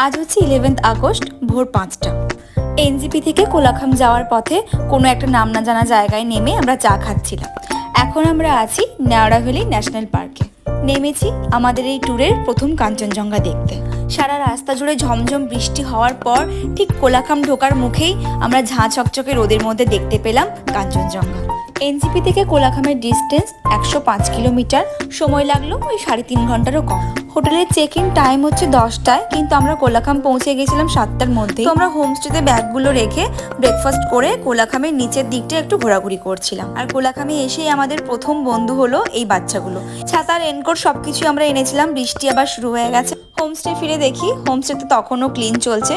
আজ হচ্ছে 11 আগস্ট ভোর 5টা। এনজিপি থেকে কোলাখাম যাওয়ার পথে কোনো একটা নাম না জানা জায়গায় নেমে আমরা চা খাচ্ছিলাম। এখন আমরা আছি নেওড়া ভ্যালি ন্যাশনাল পার্কে। নেমেছি আমাদের এই ট্যুরের প্রথম কাঞ্চনজঙ্ঘা দেখতে। সারা রাস্তা জুড়ে ঝমঝম বৃষ্টি হওয়ার পর ঠিক কোলাখাম ঢোকার মুখেই আমরা ঝাঁ চকচকে রোদের মধ্যে দেখতে পেলাম কাঞ্চনজঙ্ঘা। এনজিপি থেকে কোলাখামের ডিস্টেন্স 105 কিলোমিটার। সময় লাগলো ওই 3.5 ঘন্টারও কম। হোটেলের চেক ইন টাইম হচ্ছে 10টায়, কিন্তু আমরা কোলাখাম পৌঁছে গেছিলাম 7টার মধ্যে। তো আমরা হোমস্টেতে ব্যাগগুলো রেখে ব্রেকফাস্ট করে কোলাখামের নিচের দিকটা একটু ঘোরাঘুরি করছিলাম। আর কোলাখামে এসেই আমাদের প্রথম বন্ধু হলো এই বাচ্চাগুলো। ছাতা, রেনকোট সবকিছু আমরা এনেছিলাম। বৃষ্টি আবার শুরু হয়ে গেছে। হোমস্টে ফিরে দেখি হোমস্টেতে তখনও ক্লিন চলছে।